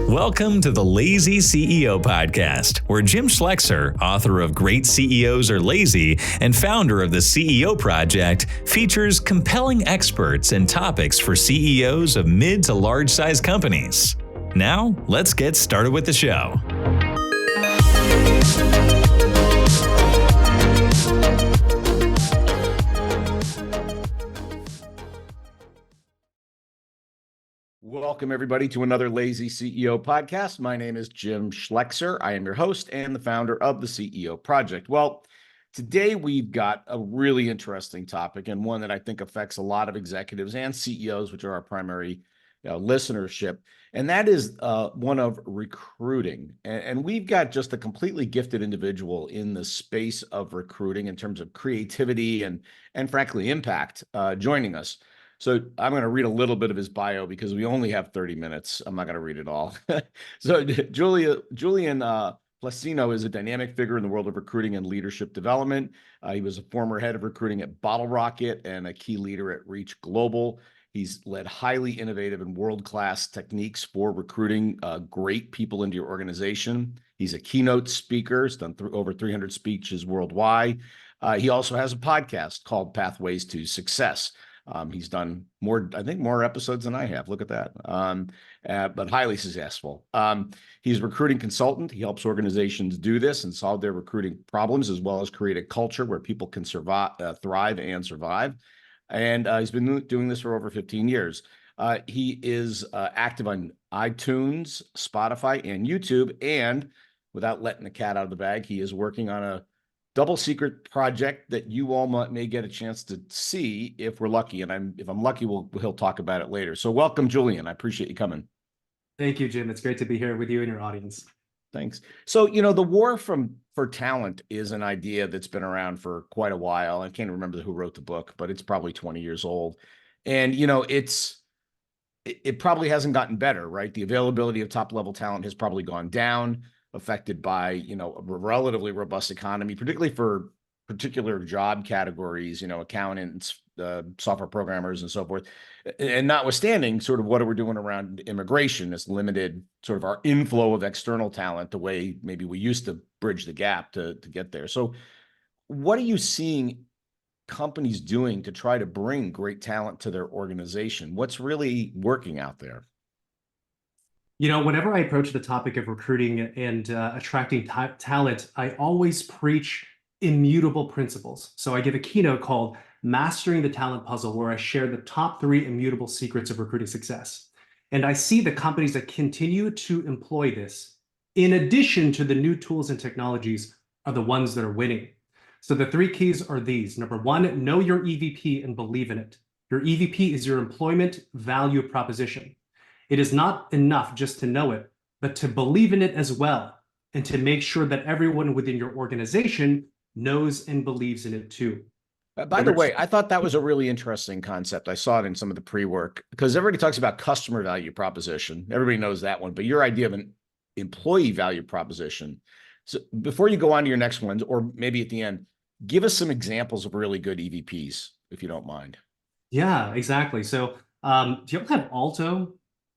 Welcome to the Lazy CEO Podcast, where Jim Schleckser, author of Great CEOs Are Lazy and founder of the CEO Project, features compelling experts and topics for CEOs of mid to large-size companies. Now, let's get started with the show. Welcome, everybody, to another Lazy CEO podcast. My name is Jim Schleckser. I am your host and the founder of the CEO Project. Well, today we've got a really interesting topic and one that I think affects a lot of executives and CEOs, which are our primary listenership, and that is one of recruiting. And we've got just a completely gifted individual in the space of recruiting in terms of creativity and frankly, impact joining us. So I'm going to read a little bit of his bio because we only have 30 minutes. I'm not going to read it all. So Julian Placino is a dynamic figure in the world of recruiting and leadership development. He was a former head of recruiting at Bottle Rocket and a key leader at Reach Global. He's led highly innovative and world-class techniques for recruiting great people into your organization. He's a keynote speaker. He's done over 300 speeches worldwide. He also has a podcast called Pathways to Success. He's done more episodes than I have. Look at that. But highly successful. He's a recruiting consultant. He helps organizations do this and solve their recruiting problems, as well as create a culture where people can thrive and survive. And he's been doing this for over 15 years. He is active on iTunes, Spotify, and YouTube. And without letting the cat out of the bag, he is working on a double secret project that you all may get a chance to see if we're lucky. And if I'm lucky, he'll talk about it later. So welcome, Julian. I appreciate you coming. Thank you, Jim. It's great to be here with you and your audience. Thanks. So, the war for talent is an idea that's been around for quite a while. I can't remember who wrote the book, but it's probably 20 years old. And, it probably hasn't gotten better, right? The availability of top-level talent has probably gone down, affected by, a relatively robust economy, particularly for particular job categories, accountants, software programmers, and so forth. And notwithstanding sort of what we're doing around immigration has limited sort of our inflow of external talent the way maybe we used to bridge the gap to get there. So what are you seeing companies doing to try to bring great talent to their organization? What's really working out there? Whenever I approach the topic of recruiting and attracting talent, I always preach immutable principles. So I give a keynote called Mastering the Talent Puzzle, where I share the top 3 immutable secrets of recruiting success. And I see the companies that continue to employ this, in addition to the new tools and technologies, are the ones that are winning. So the 3 keys are these. Number 1, know your EVP and believe in it. Your EVP is your employment value proposition. It is not enough just to know it, but to believe in it as well, and to make sure that everyone within your organization knows and believes in it too. By the way, I thought that was a really interesting concept. I saw it in some of the pre-work because everybody talks about customer value proposition. Everybody knows that one, but your idea of an employee value proposition. So before you go on to your next ones, or maybe at the end, give us some examples of really good EVPs, if you don't mind. Yeah, exactly. So do you have Alto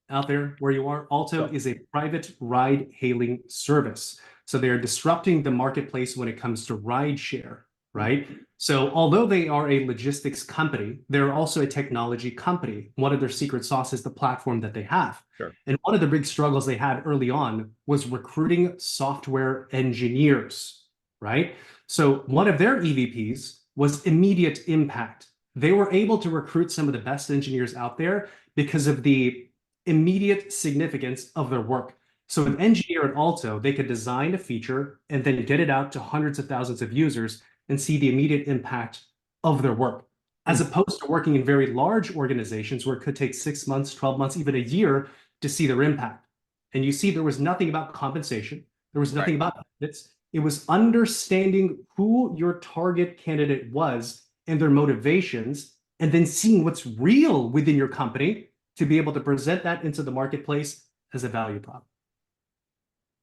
out there where you are? Alto is a private ride hailing service. So they're disrupting the marketplace when it comes to ride share, right? So although they are a logistics company, they're also a technology company. One of their secret sauce is the platform that they have. Sure. And one of the big struggles they had early on was recruiting software engineers, right? So one of their EVPs was immediate impact. They were able to recruit some of the best engineers out there because of the immediate significance of their work. So an engineer at Alto, they could design a feature and then get it out to hundreds of thousands of users and see the immediate impact of their work, as opposed to working in very large organizations where it could take 6 months, 12 months, even a year to see their impact. And you see, there was nothing about compensation. There was nothing about benefits. It was understanding who your target candidate was and their motivations, and then seeing what's real within your company to be able to present that into the marketplace as a value prop.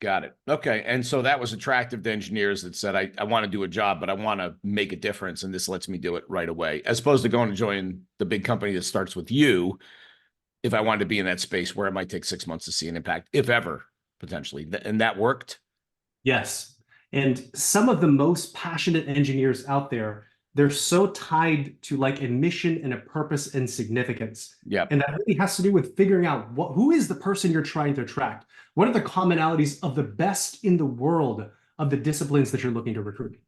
Got it. Okay. And so that was attractive to engineers that said, I want to do a job, but I want to make a difference. And this lets me do it right away, as opposed to going to join the big company that starts with you. If I wanted to be in that space where it might take 6 months to see an impact, if ever, potentially. And that worked. Yes. And some of the most passionate engineers out there, they're so tied to like a mission and a purpose and significance. Yeah. And that really has to do with figuring out who is the person you're trying to attract? What are the commonalities of the best in the world of the disciplines that you're looking to recruit?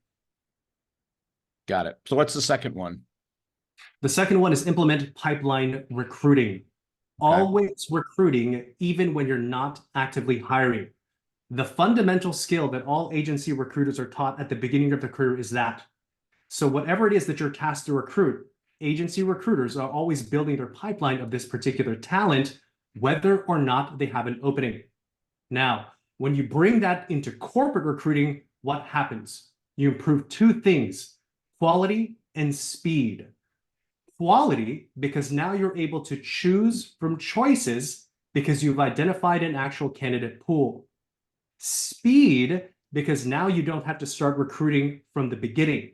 Got it. So what's the second one? The second one is implement pipeline recruiting. Okay. Always recruiting, even when you're not actively hiring. The fundamental skill that all agency recruiters are taught at the beginning of their career is that. So whatever it is that you're tasked to recruit, agency recruiters are always building their pipeline of this particular talent, whether or not they have an opening. Now, when you bring that into corporate recruiting, what happens? You improve two things, quality and speed. Quality, because now you're able to choose from choices because you've identified an actual candidate pool. Speed, because now you don't have to start recruiting from the beginning.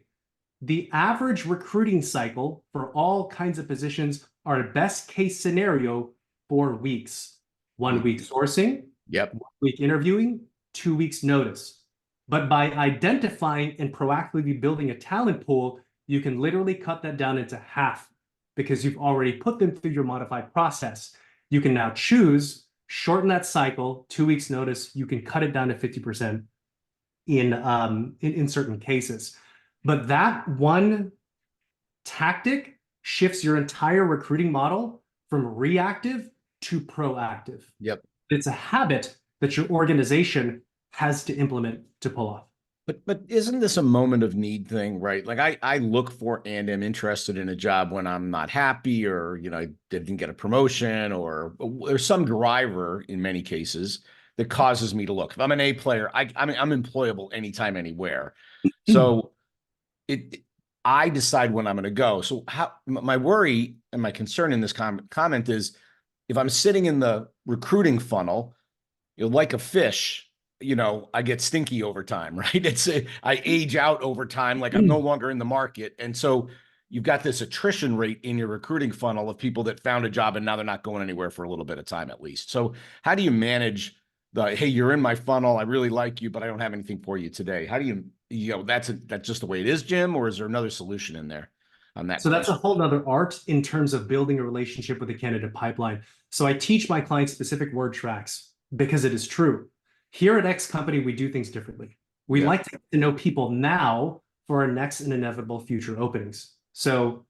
The average recruiting cycle for all kinds of positions are a best case scenario 4 weeks. 1 week sourcing, 1 week interviewing, 2 weeks notice. But by identifying and proactively building a talent pool, you can literally cut that down into half because you've already put them through your modified process. You can now choose, shorten that cycle, 2 weeks notice, you can cut it down to 50% in certain cases. But that one tactic shifts your entire recruiting model from reactive to proactive. Yep. It's a habit that your organization has to implement to pull off. But isn't this a moment of need thing, right? Like I look for and am interested in a job when I'm not happy, or I didn't get a promotion, or there's some driver in many cases that causes me to look. If I'm an A player, I'm employable anytime, anywhere. So I decide when I'm going to go. So my worry and my concern in this comment is, if I'm sitting in the recruiting funnel, like a fish, I get stinky over time, right? I age out over time, like I'm no longer in the market. And so you've got this attrition rate in your recruiting funnel of people that found a job and now they're not going anywhere for a little bit of time at least. So how do you manage hey, you're in my funnel, I really like you, but I don't have anything for you today? How do you, that's just the way it is, Jim, or is there another solution in there on that? So that's a whole nother art in terms of building a relationship with the candidate pipeline. So I teach my clients specific word tracks because it is true. Here at X Company, we do things differently. We like to get to know people now for our next and inevitable future openings. So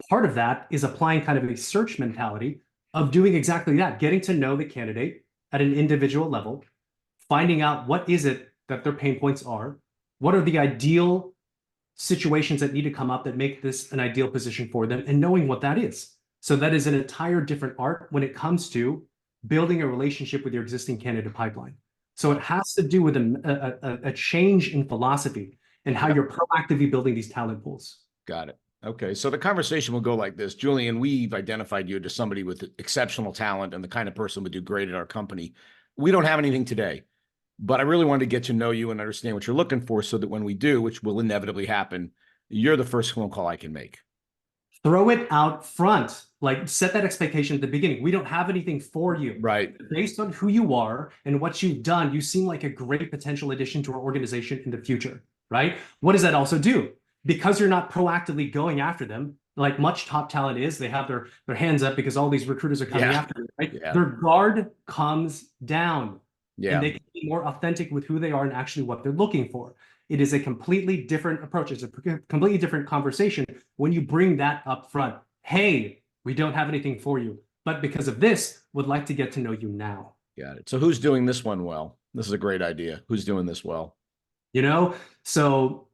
part of that is applying kind of a search mentality of doing exactly that, getting to know the candidate at an individual level, finding out what is it that their pain points are, what are the ideal situations that need to come up that make this an ideal position for them, and knowing what that is. So that is an entire different art when it comes to building a relationship with your existing candidate pipeline. So it has to do with a change in philosophy and how you're proactively building these talent pools. Got it. Okay. So the conversation will go like this. Julian, we've identified you as somebody with exceptional talent and the kind of person would do great at our company. We don't have anything today, but I really wanted to get to know you and understand what you're looking for so that when we do, which will inevitably happen, you're the first phone call I can make. Throw it out front. Like, set that expectation at the beginning. We don't have anything for you. Right. Based on who you are and what you've done, you seem like a great potential addition to our organization in the future, right? What does that also do? Because you're not proactively going after them, like much top talent is, they have their hands up because all these recruiters are coming after them, right? Yeah. Their guard comes down. Yeah. And they can be more authentic with who they are and actually what they're looking for. It is a completely different approach. It's a completely different conversation when you bring that up front. Hey, we don't have anything for you, but because of this, would like to get to know you now. Got it. So who's doing this one well? This is a great idea. Who's doing this well? So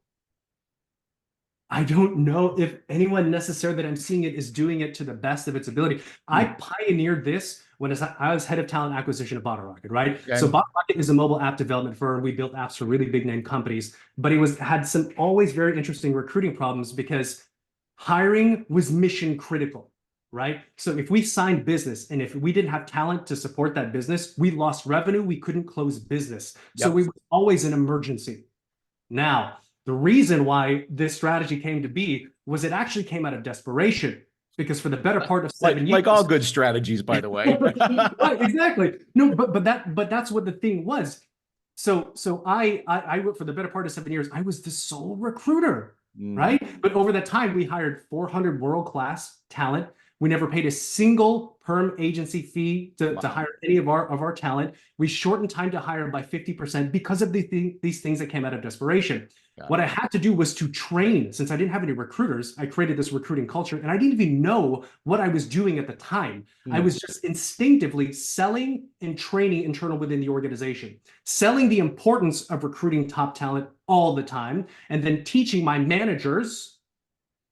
I don't know if anyone necessarily that I'm seeing it is doing it to the best of its ability. I pioneered this when I was head of talent acquisition at BottleRocket, right? Okay. So BottleRocket is a mobile app development firm. We built apps for really big name companies, but it had some always very interesting recruiting problems because hiring was mission critical. right? So if we signed business and if we didn't have talent to support that business, we lost revenue, we couldn't close business. So we were always an emergency. Now, the reason why this strategy came to be was it actually came out of desperation, because for the better part of 7 years, like all good strategies, by the way. right, exactly. No, but that's what the thing was. So I for the better part of 7 years, I was the sole recruiter, right? But over that time, we hired 400 world-class talent. We never paid a single perm agency fee to hire any of our talent. We shortened time to hire by 50% because of these things that came out of desperation. What I had to do was to train. Since I didn't have any recruiters, I created this recruiting culture, and I didn't even know what I was doing at the time. I was just instinctively selling and training internal within the organization, selling the importance of recruiting top talent all the time, and then teaching my managers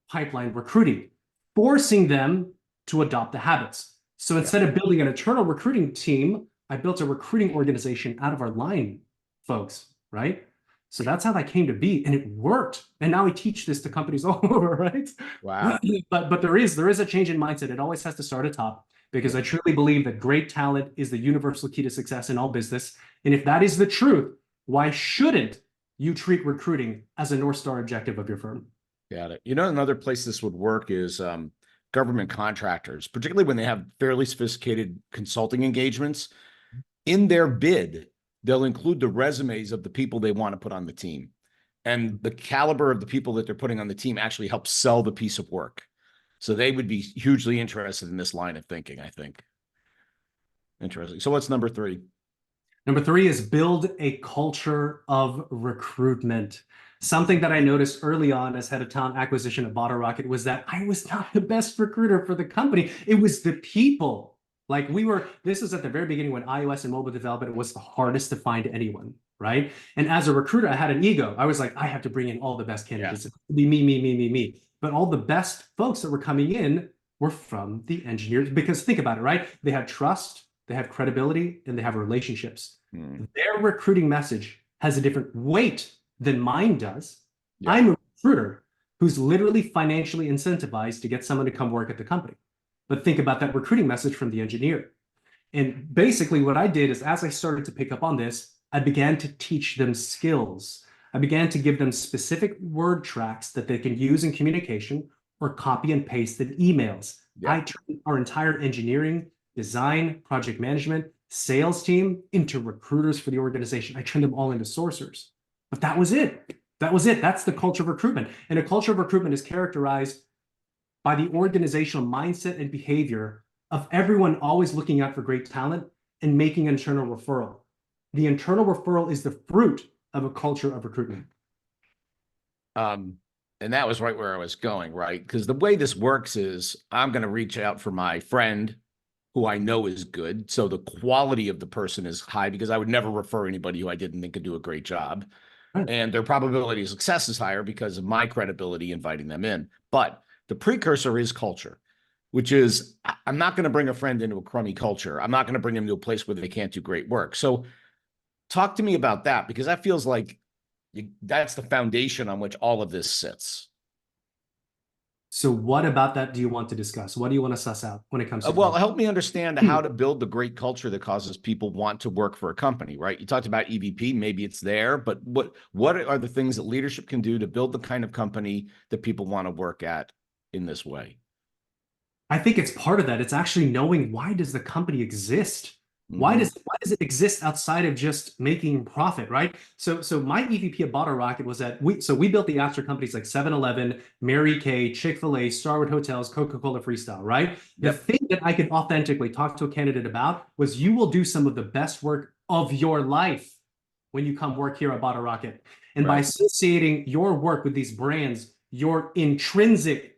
pipeline recruiting, forcing them to adopt the habits. So instead of building an internal recruiting team, I built a recruiting organization out of our line folks, right? So that's how that came to be, and it worked. And now we teach this to companies all over, right? Wow. But there is a change in mindset. It always has to start at top, because I truly believe that great talent is the universal key to success in all business. And if that is the truth, why shouldn't you treat recruiting as a North Star objective of your firm? Got it. You know, another place this would work is government contractors, particularly when they have fairly sophisticated consulting engagements. In their bid, they'll include the resumes of the people they want to put on the team. And the caliber of the people that they're putting on the team actually helps sell the piece of work. So they would be hugely interested in this line of thinking, I think. Interesting. So what's number 3? Number 3 is build a culture of recruitment. Something that I noticed early on as head of talent acquisition at Bottle Rocket was that I was not the best recruiter for the company. It was the people. Like this is at the very beginning when iOS and mobile development was the hardest to find anyone, right? And as a recruiter, I had an ego. I was like, I have to bring in all the best candidates. Be me. But all the best folks that were coming in were from the engineers, because think about it, right? They have trust, they have credibility, and they have relationships. Their recruiting message has a different weight than mine does. I'm a recruiter who's literally financially incentivized to get someone to come work at the company. But think about that recruiting message from the engineer. And basically what I did is, as I started to pick up on this, I began to teach them skills. I began to give them specific word tracks that they can use in communication or copy and paste in emails. I turned our entire engineering, design, project management, sales team into recruiters for the organization. I turned them all into sourcers. But that was it. That's the culture of recruitment. And a culture of recruitment is characterized by the organizational mindset and behavior of everyone always looking out for great talent and making an internal referral. The internal referral is the fruit of a culture of recruitment. And that was right where I was going, right? Because the way this works is I'm going to reach out for my friend who I know is good. So the quality of the person is high, because I would never refer anybody who I didn't think could do a great job. Right. And their probability of success is higher because of my credibility inviting them in. But the precursor is culture, which is I'm not going to bring a friend into a crummy culture. I'm not going to bring them to a place where they can't do great work. So talk to me about that, because that feels like that's the foundation on which all of this sits. So what about that do you want to discuss? What do you want to suss out when it comes to well, help me understand how to build the great culture that causes people want to work for a company, right? You talked about EVP, maybe it's there, but what are the things that leadership can do to build the kind of company that people want to work at in this way? I think it's part of that. It's actually knowing, why does the company exist? Why does it exist outside of just making profit, right? So my EVP at Bottle Rocket was that we built the after companies like 7-Eleven, Mary Kay, Chick-fil-A, Starwood Hotels, Coca-Cola Freestyle, right? The thing that I could authentically talk to a candidate about was, you will do some of the best work of your life when you come work here at Bottle Rocket. And by associating your work with these brands, your intrinsic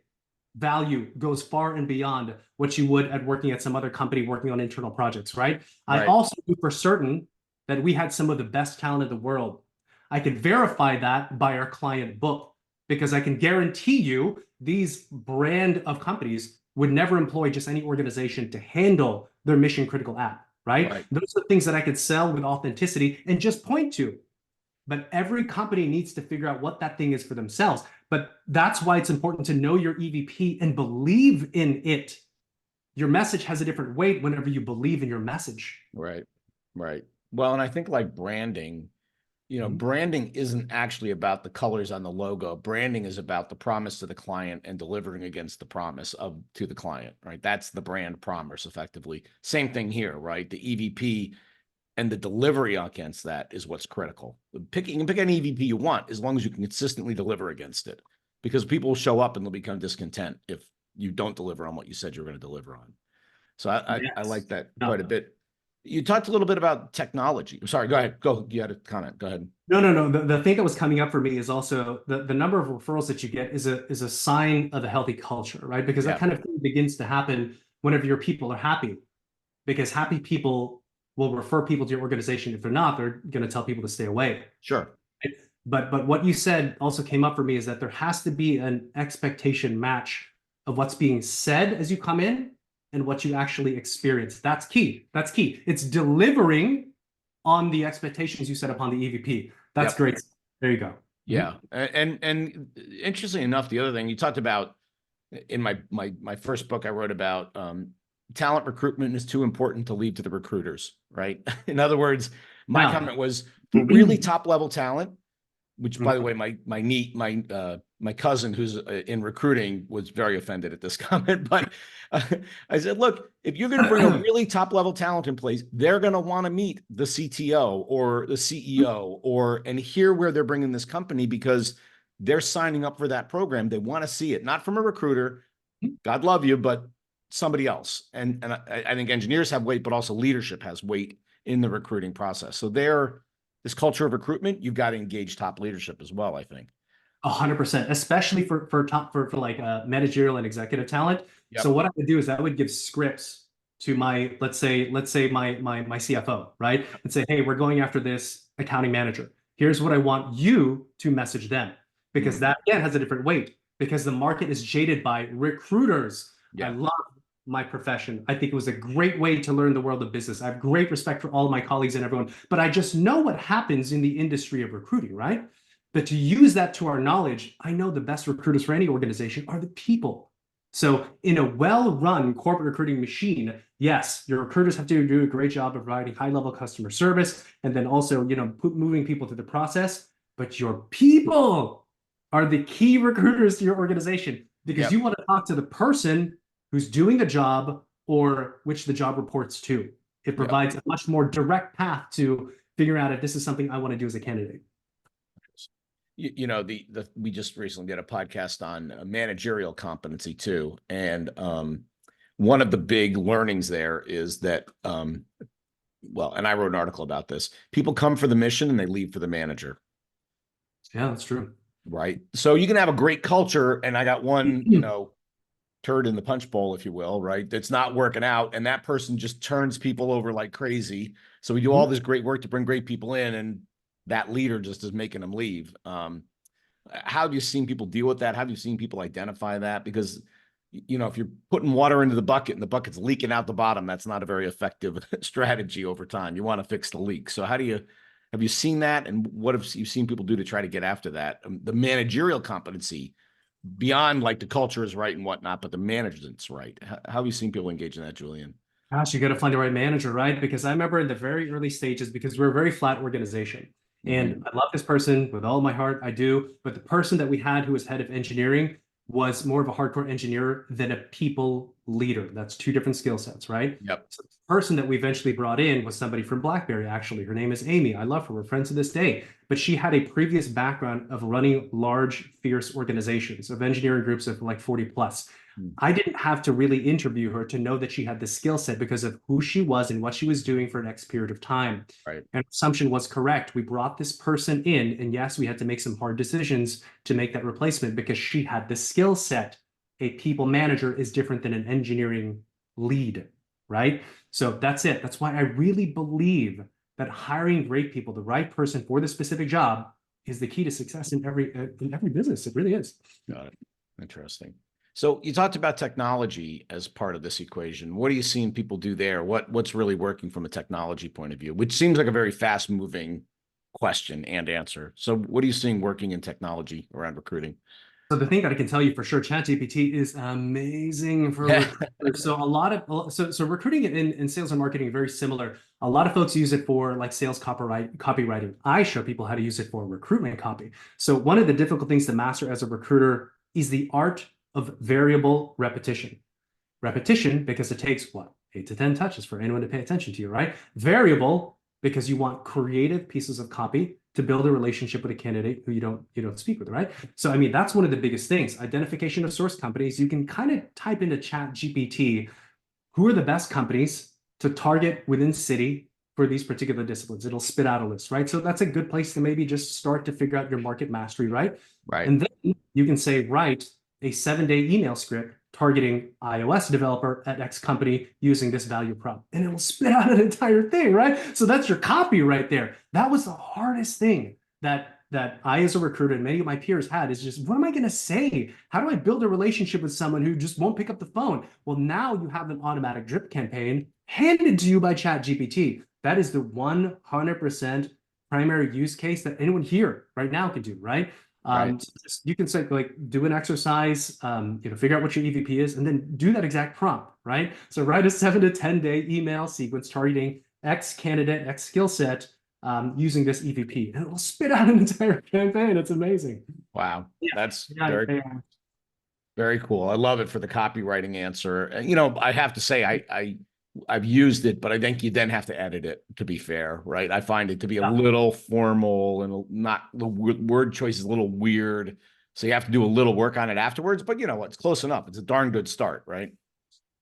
value goes far and beyond what you would at working at some other company working on internal projects, right? I also knew for certain that we had some of the best talent in the world. I could verify that by our client book, because I can guarantee you these brand of companies would never employ just any organization to handle their mission critical app, right? Those are things that I could sell with authenticity and just point to. But every company needs to figure out what that thing is for themselves. But that's why it's important to know your EVP and believe in it. your message has a different weight whenever you believe in your message. Right. Right. Well, and I think like branding, branding isn't actually about the colors on the logo. Branding is about the promise to the client and delivering against the promise to the client, right? That's the brand promise effectively. Same thing here, right? The EVP and the delivery against that is what's critical. You can pick any EVP you want as long as you can consistently deliver against it, because people will show up and they'll become discontent if you don't deliver on what you said you were going to deliver on. So I like that quite a bit. You talked a little bit about technology. I'm sorry, go ahead. You had a comment. Go ahead. No. The thing that was coming up for me is also the number of referrals that you get is a sign of a healthy culture, right? Because that kind of thing begins to happen whenever your people are happy, because happy people will refer people to your organization. If they're not, they're going to tell people to stay away. Sure. But what you said also came up for me is that there has to be an expectation match of what's being said as you come in and what you actually experience. That's key. That's key. It's delivering on the expectations you set upon the EVP. That's great. There you go. Yeah. And interestingly enough, the other thing you talked about in my first book, I wrote about talent recruitment is too important to leave to the recruiters, right? In other words, my comment was for really top level talent, which by the way, my cousin who's in recruiting was very offended at this comment, but I said, look, if you're going to bring a really top level talent in place, they're going to want to meet the CTO or the CEO and hear where they're bringing this company, because they're signing up for that program. They want to see it, not from a recruiter, God love you, but somebody else. And I think engineers have weight, but also leadership has weight in the recruiting process. So this culture of recruitment, you've got to engage top leadership as well, I think. 100%, especially for like managerial and executive talent. Yep. So what I would do is I would give scripts to my, let's say my CFO, right? And say, hey, we're going after this accounting manager. Here's what I want you to message them, because that again has a different weight, because the market is jaded by recruiters. Yeah. I love my profession. I think it was a great way to learn the world of business. I have great respect for all of my colleagues and everyone, but I just know what happens in the industry of recruiting, right? But to use that to our knowledge, I know the best recruiters for any organization are the people. So in a well-run corporate recruiting machine, yes, your recruiters have to do a great job of providing high-level customer service and then also, moving people through the process. But your people are the key recruiters to your organization, because you want to talk to the person who's doing the job or which the job reports to. It provides a much more direct path to figure out if this is something I want to do as a candidate. We just recently did a podcast on managerial competency too. And one of the big learnings there is that, and I wrote an article about this, people come for the mission and they leave for the manager. Yeah, that's true. Right. So you can have a great culture and I got one, turd in the punch bowl, if you will, right? That's not working out. And that person just turns people over like crazy. So we do all this great work to bring great people in, and that leader just is making them leave. How have you seen people deal with that? How have you seen people identify that? Because, if you're putting water into the bucket and the bucket's leaking out the bottom, that's not a very effective strategy over time. You want to fix the leak. So have you seen that? And what have you seen people do to try to get after that? The managerial competency beyond like the culture is right and whatnot, but the management's right. How have you seen people engage in that, Julian? Gosh, you got to find the right manager, right? Because I remember in the very early stages, because we're a very flat organization. And I love this person with all my heart, I do. But the person that we had who was head of engineering was more of a hardcore engineer than a people leader. That's two different skill sets, right? Yep. So the person that we eventually brought in was somebody from BlackBerry, actually. Her name is Amy. I love her. We're friends to this day. But she had a previous background of running large, fierce organizations of engineering groups of like 40 plus. I didn't have to really interview her to know that she had the skill set because of who she was and what she was doing for an X period of time. Right. And assumption was correct. We brought this person in, and yes, we had to make some hard decisions to make that replacement because she had the skill set. A people manager is different than an engineering lead, right? So that's it. That's why I really believe that hiring great people, the right person for the specific job, is the key to success in every business. It really is. Got it. Interesting. So you talked about technology as part of this equation. What are you seeing people do there? What's really working from a technology point of view, which seems like a very fast moving question and answer. So what are you seeing working in technology around recruiting? So the thing that I can tell you for sure, ChatGPT is amazing for recruiters. So so recruiting in sales and marketing are very similar. A lot of folks use it for like sales copywriting. I show people how to use it for recruitment copy. So one of the difficult things to master as a recruiter is the art of variable repetition. Repetition because it takes what, 8 to 10 touches for anyone to pay attention to you, right? Variable because you want creative pieces of copy to build a relationship with a candidate who you don't speak with, right? So I mean, that's one of the biggest things. Identification of source companies. You can kind of type into Chat GPT, who are the best companies to target within city for these particular disciplines. It'll spit out a list, right? So that's a good place to maybe just start to figure out your market mastery, right? Right. And then you can say, write a 7-day email script targeting iOS developer at X company using this value prop, and it will spit out an entire thing, right? So that's your copy right there. That was the hardest thing that I, as a recruiter, and many of my peers had, is just, what am I going to say? How do I build a relationship with someone who just won't pick up the phone? Well, now you have an automatic drip campaign handed to you by ChatGPT. That is the 100% primary use case that anyone here right now can do, right? Right. So you can say, like, do an exercise, figure out what your EVP is, and then do that exact prompt, right? So write a 7 to 10 day email sequence targeting X candidate, X skill set, using this EVP, and it will spit out an entire campaign. It's amazing. Wow. Yeah. That's Yeah, very cool. I love it for the copywriting answer. And, I have to say, I've used it, but I think you then have to edit it, to be fair, right? I find it to be a little formal and not, the word choice is a little weird. So you have to do a little work on it afterwards, but it's close enough. It's a darn good start, right?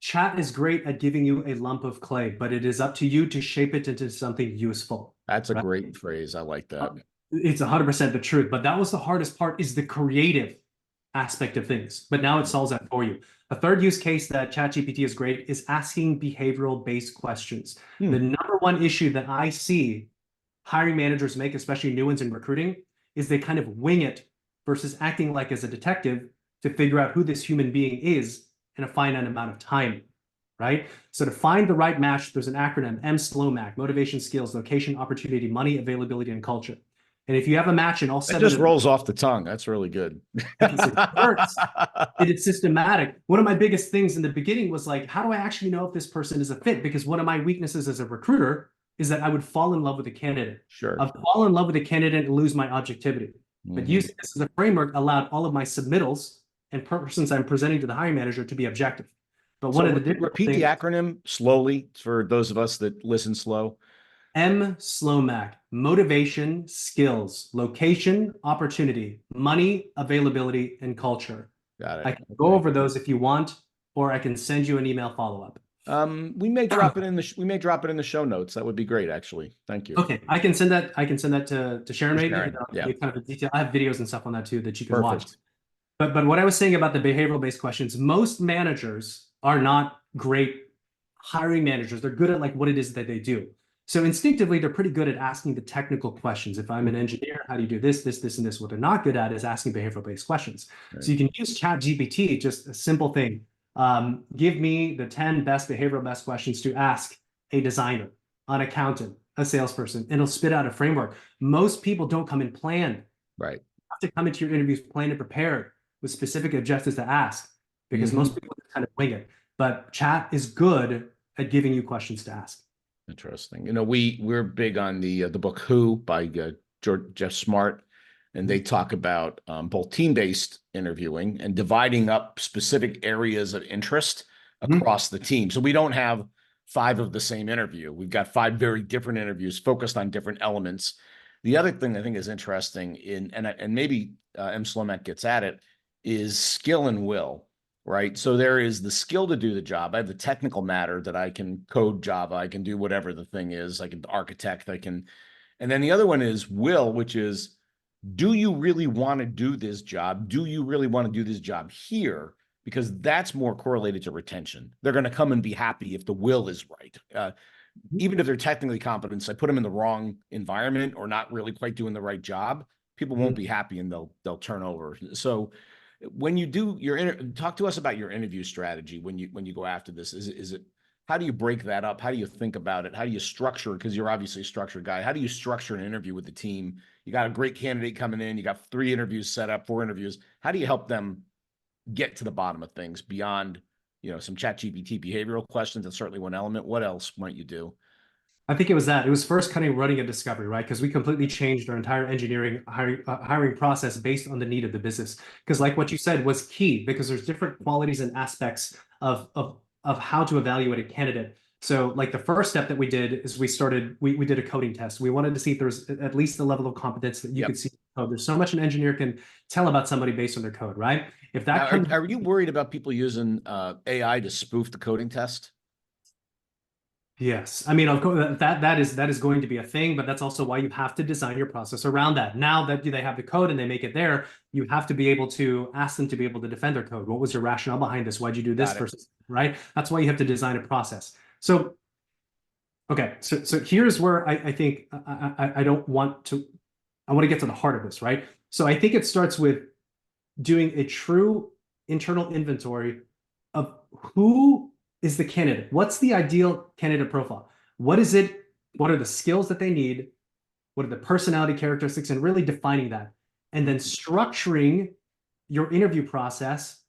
Chat is great at giving you a lump of clay, but it is up to you to shape it into something useful. That's a right? great phrase. I like that. It's 100% the truth, but that was the hardest part, is the creative aspect of things. But now it solves that for you. A third use case that ChatGPT is great is asking behavioral-based questions. The number one issue that I see hiring managers make, especially new ones in recruiting, is they kind of wing it versus acting like as a detective to figure out who this human being is in a finite amount of time, right? So to find the right match, there's an acronym, MSLOMAC: motivation, skills, location, opportunity, money, availability, and culture. And if you have a match in all seven, it just rolls off the tongue. That's really good. Because it works. It is systematic. One of my biggest things in the beginning was like, how do I actually know if this person is a fit? Because one of my weaknesses as a recruiter is that I would fall in love with a candidate. Sure. I'd fall in love with a candidate and lose my objectivity. But using this as a framework allowed all of my submittals and persons I'm presenting to the hiring manager to be objective. But one of the repeat the acronym slowly for those of us that listen slow. MSLOMAC: motivation, skills, location, opportunity, money, availability, and culture. Got it. I can go over those if you want, or I can send you an email follow-up. We may drop it in the show notes. That would be great, actually. Thank you. Okay, I can send that to Sharon, maybe. Yeah. Kind of a detail. I have videos and stuff on that too that you can Perfect. watch. But what I was saying about the behavioral-based questions, most managers are not great hiring managers. They're good at like what it is that they do. So instinctively, they're pretty good at asking the technical questions. If I'm an engineer, how do you do this, this, this, and this? What they're not good at is asking behavioral-based questions. Right. So you can use ChatGPT, just a simple thing. Give me the 10 best behavioral-based questions to ask a designer, an accountant, a salesperson, and it'll spit out a framework. Most people don't come in planned. Right. You have to come into your interviews planned and prepared with specific objectives to ask, because most people kind of wing it. But Chat is good at giving you questions to ask. Interesting. We're big on the book Who by Jeff Smart, and they talk about both team-based interviewing and dividing up specific areas of interest across the team. So we don't have 5 of the same interview. We've got 5 very different interviews focused on different elements. The other thing I think is interesting and maybe M. Slomak gets at it, is skill and will. Right. So there is the skill to do the job. I have the technical matter that I can code Java. I can do whatever the thing is. I can architect. And then the other one is will, which is, do you really want to do this job? Do you really want to do this job here? Because that's more correlated to retention. They're going to come and be happy if the will is right. Even if they're technically competent, so I put them in the wrong environment or not really quite doing the right job, people won't be happy and they'll turn over. So when you do talk to us about your interview strategy when you go after this. Is it how do you break that up? How do you think about it? How do you structure? Because you're obviously a structured guy. How do you structure an interview with the team? You got a great candidate coming in. You got 3 interviews set up, 4 interviews. How do you help them get to the bottom of things beyond, some ChatGPT behavioral questions? That's certainly one element. What else might you do? I think it was that. It was first kind of running a discovery, right? Because we completely changed our entire engineering hiring process based on the need of the business. Because like what you said was key, because there's different qualities and aspects of how to evaluate a candidate. So like the first step that we did is we did a coding test. We wanted to see if there's at least the level of competence that you could see code. There's so much an engineer can tell about somebody based on their code, right? If that are you worried about people using AI to spoof the coding test? Yes, I mean, of course, that is going to be a thing, but that's also why you have to design your process around that. Now that they have the code and they make it there, you have to be able to ask them to be able to defend their code. What was your rationale behind this? Why'd you do this versus, right? That's why you have to design a process. So, okay, so here's where I think I don't want to, I want to get to the heart of this, right? So I think it starts with doing a true internal inventory of who is the candidate. What's the ideal candidate profile? What is it? What are the skills that they need? What are the personality characteristics? And really defining that. And then structuring your interview process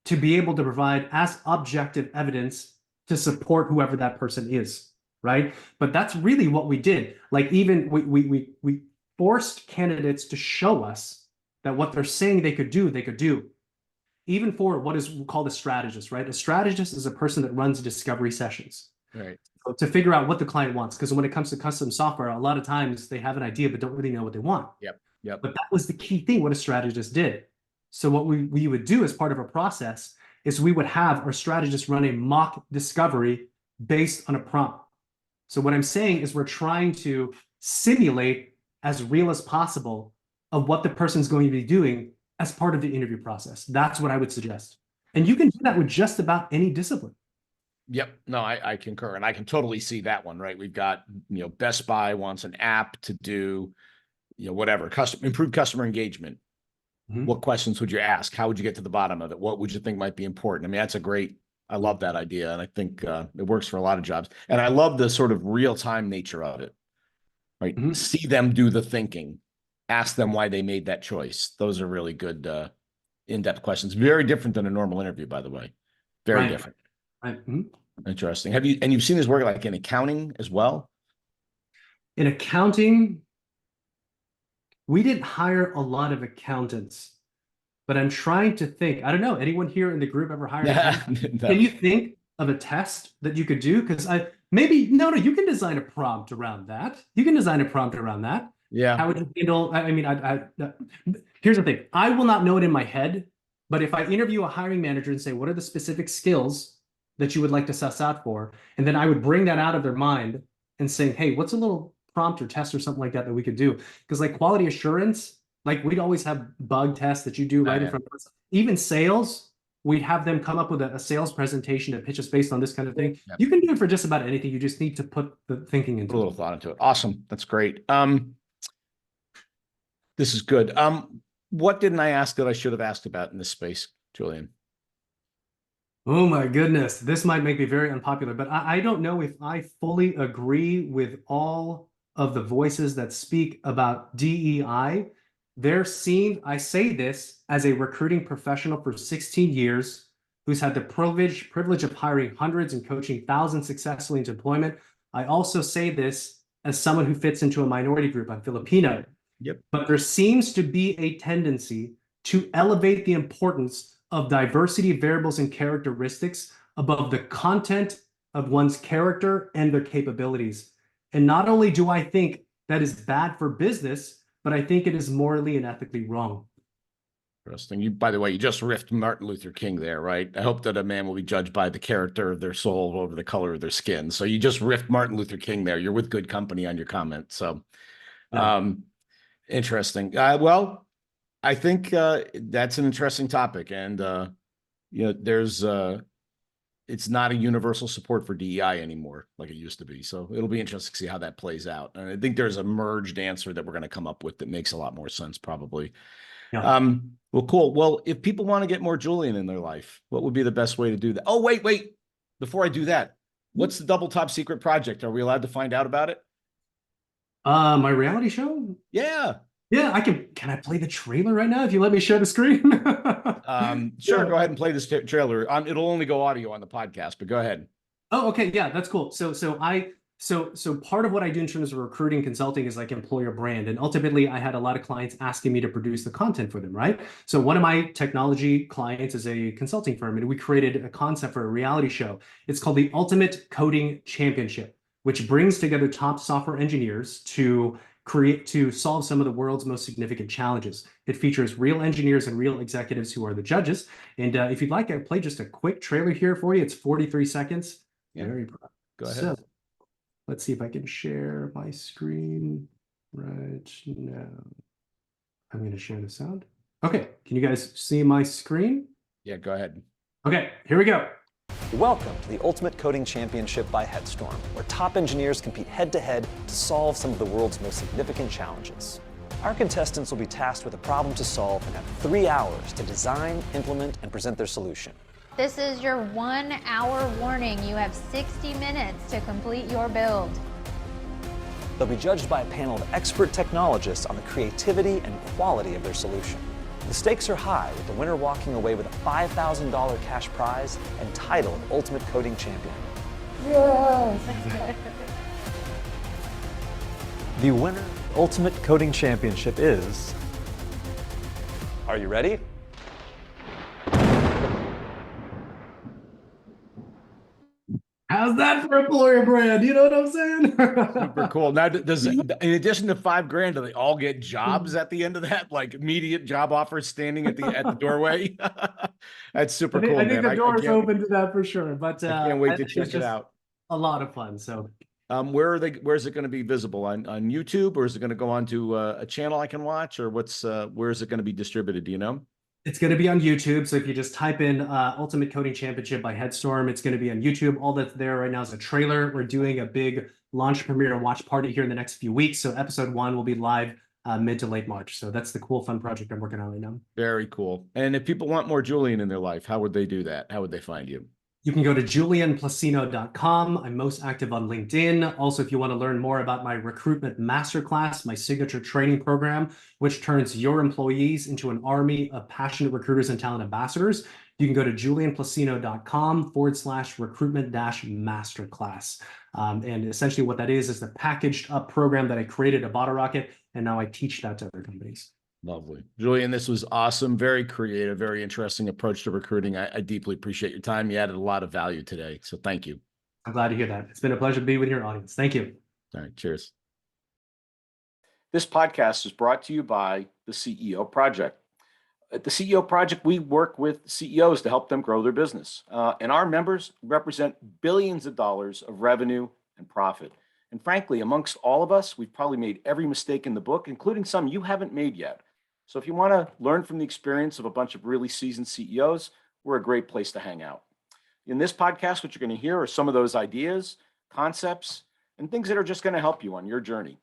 to be able to provide as objective evidence to support whoever that person is, right? But that's really what we did. Like even we forced candidates to show us that what they're saying they could do. Even for what is called a strategist, right? A strategist is a person that runs discovery sessions. Right. To figure out what the client wants. Because when it comes to custom software, a lot of times they have an idea, but don't really know what they want. Yep. But that was the key thing, what a strategist did. So what we would do as part of a process is we would have our strategist run a mock discovery based on a prompt. So what I'm saying is we're trying to simulate as real as possible of what the person's going to be doing as part of the interview process. That's what I would suggest. And you can do that with just about any discipline. Yep. No, I concur. And I can totally see that one, right? We've got, Best Buy wants an app to do, whatever, improve customer engagement. Mm-hmm. What questions would you ask? How would you get to the bottom of it? What would you think might be important? I mean, I love that idea. And I think it works for a lot of jobs. And I love the sort of real-time nature of it, right? Mm-hmm. See them do the thinking. Ask them why they made that choice. Those are really good, in-depth questions. Very different than a normal interview, by the way. Very different. Right. Mm-hmm. Interesting. You've seen this work like in accounting as well? In accounting, we didn't hire a lot of accountants, but I'm trying to think. I don't know. Anyone here in the group ever hired an accountant? No. Can you think of a test that you could do? Because you can design a prompt around that. Yeah. How would you handle? I mean, here's the thing. I will not know it in my head, but if I interview a hiring manager and say, what are the specific skills that you would like to suss out for? And then I would bring that out of their mind and say, hey, what's a little prompt or test or something like that we could do? Because like quality assurance, like we'd always have bug tests that you do right in front of us. Even sales, we'd have them come up with a sales presentation that pitches based on this kind of thing. Yep. You can do it for just about anything. You just need to put the thinking into it. Put a little thought into it. Awesome. That's great. This is good. What didn't I ask that I should have asked about in this space, Julian? Oh my goodness. This might make me very unpopular, but I don't know if I fully agree with all of the voices that speak about DEI. I say this as a recruiting professional for 16 years, who's had the privilege of hiring hundreds and coaching thousands successfully into employment. I also say this as someone who fits into a minority group. I'm Filipino. Yep. But there seems to be a tendency to elevate the importance of diversity variables and characteristics above the content of one's character and their capabilities. And not only do I think that is bad for business, but I think it is morally and ethically wrong. Interesting. By the way, you just riffed Martin Luther King there, right? I hope that a man will be judged by the character of their soul over the color of their skin. So you just riffed Martin Luther King there. You're with good company on your comment. So, interesting. Well, I think that's an interesting topic, and there's it's not a universal support for DEI anymore like it used to be. So it'll be interesting to see how that plays out. And I think there's a merged answer that we're going to come up with that makes a lot more sense, probably. Yeah. Well, cool. Well, if people want to get more Julian in their life, what would be the best way to do that? Oh, wait. Before I do that, What's the double top secret project? Are we allowed to find out about it? My reality show? Yeah. Yeah, can I play the trailer right now if you let me share the screen? Sure. Go ahead and play this trailer. It'll only go audio on the podcast, but go ahead. Oh, okay. Yeah, that's cool. So part of what I do in terms of recruiting consulting is like employer brand. And ultimately, I had a lot of clients asking me to produce the content for them, right? So one of my technology clients is a consulting firm, and we created a concept for a reality show. It's called the Ultimate Coding Championship, which brings together top software engineers to solve some of the world's most significant challenges. It features real engineers and real executives who are the judges. And if you'd like, I play just a quick trailer here for you. It's 43 seconds. Yeah. Very proud. Go ahead. So, let's see if I can share my screen right now. I'm going to share the sound. Okay, can you guys see my screen? Yeah, go ahead. Okay, here we go. Welcome to the Ultimate Coding Championship by Headstorm, where top engineers compete head-to-head to solve some of the world's most significant challenges. Our contestants will be tasked with a problem to solve and have 3 hours to design, implement, and present their solution. This is your 1 hour warning. You have 60 minutes to complete your build. They'll be judged by a panel of expert technologists on the creativity and quality of their solution. The stakes are high, with the winner walking away with a $5,000 cash prize and title of Ultimate Coding Champion. Yes. The winner of the Ultimate Coding Championship is... Are you ready? How's that for employer brand? You know what I'm saying? Super cool. Now, in addition to $5,000, do they all get jobs at the end of that? Like immediate job offers standing at the doorway? That's super cool. I think the door's open to that for sure. But I can't wait to check it out. A lot of fun. So, where's it going to be visible on YouTube, or is it going to go onto a channel I can watch, or where is it going to be distributed? Do you know? It's going to be on YouTube. So if you just type in Ultimate Coding Championship by Headstorm, it's going to be on YouTube. All that's there right now is a trailer. We're doing a big launch premiere and watch party here in the next few weeks. So episode 1 will be live mid to late March. So that's the cool, fun project I'm working on right now. Very cool. And if people want more Julian in their life, how would they do that? How would they find you? You can go to julianplacino.com. I'm most active on LinkedIn. Also, if you want to learn more about my recruitment masterclass, my signature training program, which turns your employees into an army of passionate recruiters and talent ambassadors, you can go to julianplacino.com/recruitment-masterclass. And essentially what that is the packaged up program that I created at Bottle Rocket, and now I teach that to other companies. Lovely. Julian, this was awesome. Very creative, very interesting approach to recruiting. I deeply appreciate your time. You added a lot of value today. So thank you. I'm glad to hear that. It's been a pleasure to be with your audience. Thank you. All right. Cheers. This podcast is brought to you by the CEO Project. At the CEO Project, we work with CEOs to help them grow their business. And our members represent billions of dollars of revenue and profit. And frankly, amongst all of us, we've probably made every mistake in the book, including some you haven't made yet. So if you want to learn from the experience of a bunch of really seasoned CEOs, we're a great place to hang out. In this podcast, what you're going to hear are some of those ideas, concepts, and things that are just going to help you on your journey.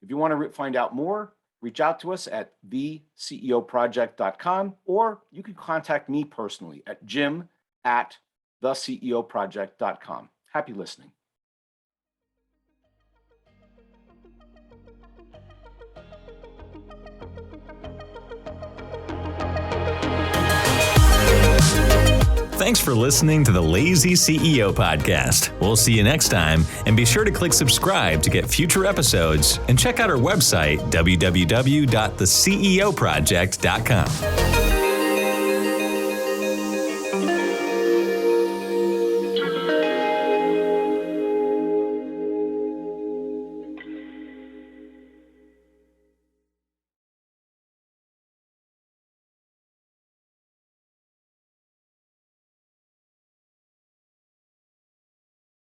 If you want to find out more, reach out to us at theceoproject.com, or you can contact me personally at jim@theceoproject.com. Happy listening. Thanks for listening to the Lazy CEO podcast. We'll see you next time, and be sure to click subscribe to get future episodes, and check out our website, www.theceoproject.com.